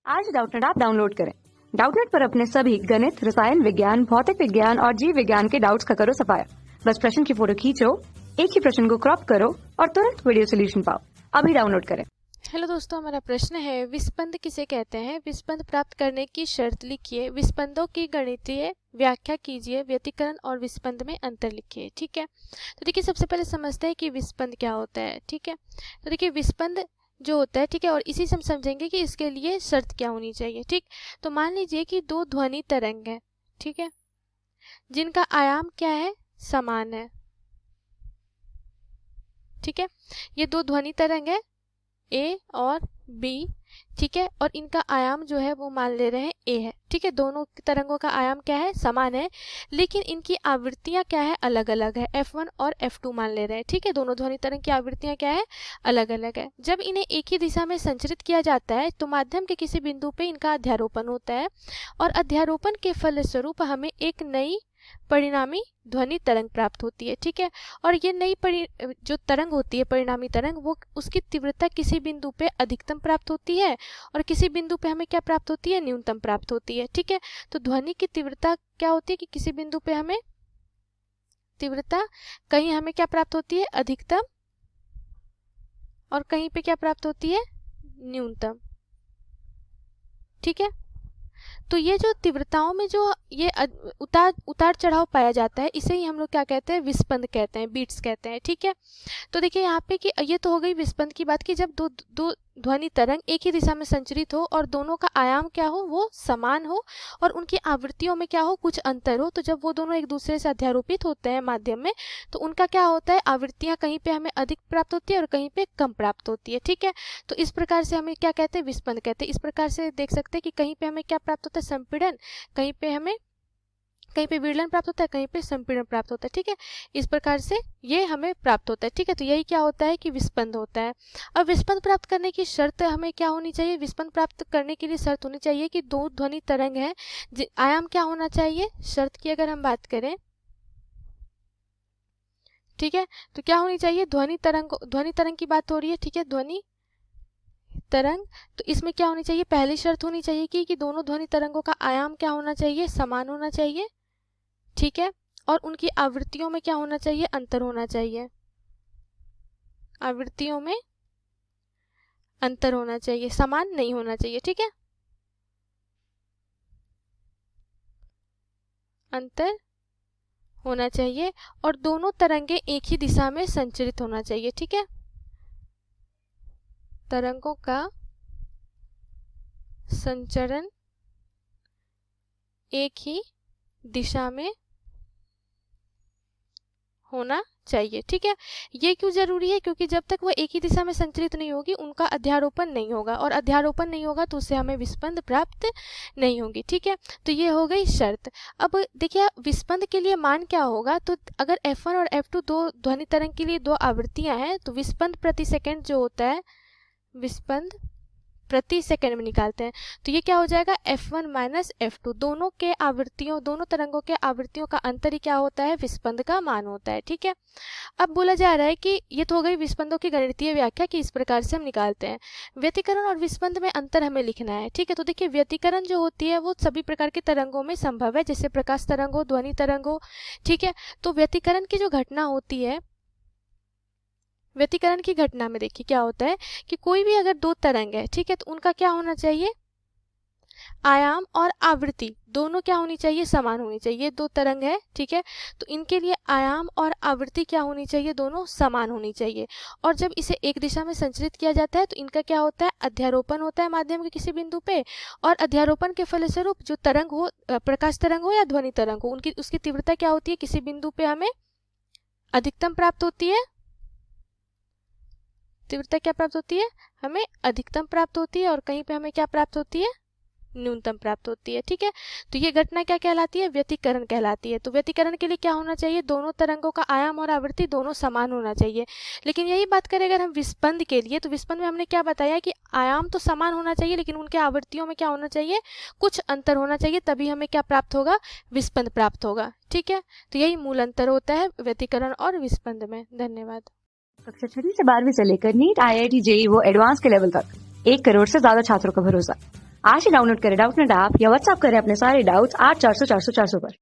आज Doubtnut app download करें। Doubtnut पर अपने सभी गणित, रसायन विज्ञान, भौतिक विज्ञान और जीव विज्ञान के डाउट्स का करो सफाया। बस प्रश्न की फोटो खींचो, एक ही प्रश्न को क्रॉप करो और तुरंत वीडियो सोल्यूशन पाओ। अभी डाउनलोड करें। हेलो दोस्तों, हमारा प्रश्न है विस्पंद किसे कहते हैं। विस्पंद प्राप्त करने की शर्त लिखिए। विस्पंदों की गणितीय व्याख्या कीजिए। व्यतिकरण और विस्पंद में अंतर लिखिए। ठीक है, तो देखिए सबसे पहले समझते हैं कि विस्पंद क्या होता है। ठीक है, तो देखिए विस्पंद जो होता है, ठीक है, और इसी से हम समझेंगे कि इसके लिए शर्त क्या होनी चाहिए। ठीक, तो मान लीजिए कि दो ध्वनि तरंग है, ठीक है, जिनका आयाम क्या है, समान है। ठीक है, ये दो ध्वनि तरंग है ए और बी, ठीक है, और इनका आयाम जो है वो मान ले रहे हैं ए है। ठीक है, दोनों तरंगों का आयाम क्या है, समान है, लेकिन इनकी आवृत्तियां क्या है, अलग अलग है। F1 और F2 मान ले रहे हैं। ठीक है, दोनों ध्वनि तरंग की आवृत्तियां क्या है, अलग अलग है। जब इन्हें एक ही दिशा में संचरित किया जाता है तो माध्यम के किसी बिंदु पे इनका अध्यारोपण होता है और अध्यारोपण के फलस्वरूप हमें एक नई परिणामी ध्वनि तरंग प्राप्त होती है। ठीक है, और ये नई जो तरंग होती है, परिणामी तरंग, वो उसकी तीव्रता किसी बिंदु पे अधिकतम प्राप्त होती है और किसी बिंदु पे हमें क्या प्राप्त होती है, न्यूनतम प्राप्त होती है। ठीक है, तो ध्वनि की तीव्रता क्या होती है कि किसी बिंदु पे हमें तीव्रता, कहीं हमें क्या प्राप्त होती है, अधिकतम, और कहीं पे क्या प्राप्त होती है, न्यूनतम। ठीक है, तो ये जो तीव्रताओं में जो ये उतार चढ़ाव पाया जाता है, इसे ही हम लोग क्या कहते हैं, विस्पंद कहते हैं, बीट्स कहते हैं। ठीक है, तो देखिए यहाँ पे कि ये तो हो गई विस्पंद की बात की जब दो ध्वनि तरंग एक ही दिशा में संचरित हो और दोनों का आयाम क्या हो, वो समान हो और उनकी आवृत्तियों में क्या हो, कुछ अंतर हो। तो जब वो दोनों एक दूसरे से अध्यारोपित होते हैं माध्यम में, तो उनका क्या होता है, आवृत्तियां कहीं पे हमें अधिक प्राप्त होती है और कहीं पे कम प्राप्त होती है। ठीक है, तो इस प्रकार से हमें क्या कहते हैं, विस्पंद कहते हैं। इस प्रकार से देख सकते हैं कि कहीं पे हमें क्या प्राप्त होता है, संपीड़न, कहीं पे विरलन प्राप्त होता है, कहीं पे संपीड़न प्राप्त होता है। ठीक है, इस प्रकार से ये हमें प्राप्त होता है। ठीक है, तो यही क्या होता है कि विस्पंद होता है। अब विस्पंद प्राप्त करने की शर्त हमें क्या होनी चाहिए, विस्पंद प्राप्त करने के लिए शर्त होनी चाहिए कि दो ध्वनि तरंग है, आयाम क्या होना चाहिए, शर्त की अगर हम बात करें, ठीक है, तो क्या होनी चाहिए, ध्वनि तरंग की बात हो रही है। ठीक है, ध्वनि तरंग, तो इसमें क्या होनी चाहिए, पहली शर्त होनी चाहिए कि दोनों ध्वनि तरंगों का आयाम क्या होना चाहिए, समान होना चाहिए। ठीक है, और उनकी आवृत्तियों में क्या होना चाहिए, अंतर होना चाहिए। आवृत्तियों में अंतर होना चाहिए, समान नहीं होना चाहिए। ठीक है, अंतर होना चाहिए और दोनों तरंगे एक ही दिशा में संचरित होना चाहिए। ठीक है, तरंगों का संचरण एक ही दिशा में होना चाहिए। ठीक है, ये क्यों जरूरी है, क्योंकि जब तक वो एक ही दिशा में संचरित नहीं होगी उनका अध्यारोपण नहीं होगा, और अध्यारोपण नहीं होगा तो उससे हमें विस्पंद प्राप्त नहीं होगी। ठीक है, तो ये हो गई शर्त। अब देखिए विस्पंद के लिए मान क्या होगा, तो अगर F1 और F2 दो ध्वनि तरंग के लिए दो आवृत्तियां हैं, तो विस्पंद प्रति सेकेंड जो होता है, विस्पंद प्रति सेकंड में निकालते हैं, तो ये क्या हो जाएगा, F1 माइनस F2, दोनों तरंगों के आवृत्तियों का अंतर ही क्या होता है, विस्पंद का मान होता है। ठीक है, अब बोला जा रहा है कि ये तो हो गई विस्पंदों की गणितीय व्याख्या कि इस प्रकार से हम निकालते हैं। व्यतिकरण और विस्पंद में अंतर हमें लिखना है। ठीक है, तो देखिए व्यतिकरण जो होती है वो सभी प्रकार के तरंगों में संभव है, जैसे प्रकाश तरंग हो, ध्वनि तरंग हो। ठीक है, तो व्यतिकरण की जो घटना होती है, व्यतिकरण की घटना में देखिए क्या होता है कि कोई भी अगर दो तरंग है, ठीक है, तो उनका क्या होना चाहिए, आयाम और आवृत्ति दोनों क्या होनी चाहिए, समान होनी चाहिए। दो तरंग है, ठीक है, तो इनके लिए आयाम और आवृत्ति क्या होनी चाहिए, दोनों समान होनी चाहिए। और जब इसे एक दिशा में संचरित किया जाता है तो इनका क्या होता है, अध्यारोपण होता है माध्यम के किसी बिंदु पे, और अध्यारोपण के फलस्वरूप जो तरंग हो, प्रकाश तरंग हो या ध्वनि तरंग हो, उसकी तीव्रता क्या होती है, किसी बिंदु पे हमें अधिकतम प्राप्त होती है, तीव्रता क्या प्राप्त होती है, हमें अधिकतम प्राप्त होती है, और कहीं पे हमें क्या प्राप्त होती है, न्यूनतम प्राप्त होती है। ठीक है, तो ये घटना क्या कहलाती है, व्यतिकरण कहलाती है। तो व्यतिकरण के लिए क्या होना चाहिए, दोनों तरंगों का आयाम और आवृत्ति दोनों समान होना चाहिए। लेकिन यही बात करें अगर हम विस्पंद के लिए, तो विस्पंद में हमने क्या बताया कि आयाम तो समान होना चाहिए लेकिन उनके आवृत्तियों में क्या होना चाहिए, कुछ अंतर होना चाहिए, तभी हमें क्या प्राप्त होगा, विस्पंद प्राप्त होगा। ठीक है, तो यही मूल अंतर होता है व्यतिकरण और विस्पंद में। धन्यवाद। कक्षा 6 से 12वीं से लेकर नीट, IIT, JEE वो एडवांस के लेवल तक 1 करोड़ से ज्यादा छात्रों का भरोसा। आज ही डाउनलोड करें डाउटनेट ऐप या व्हाट्सएप करें अपने सारे डाउट्स 8400 400 400 पर।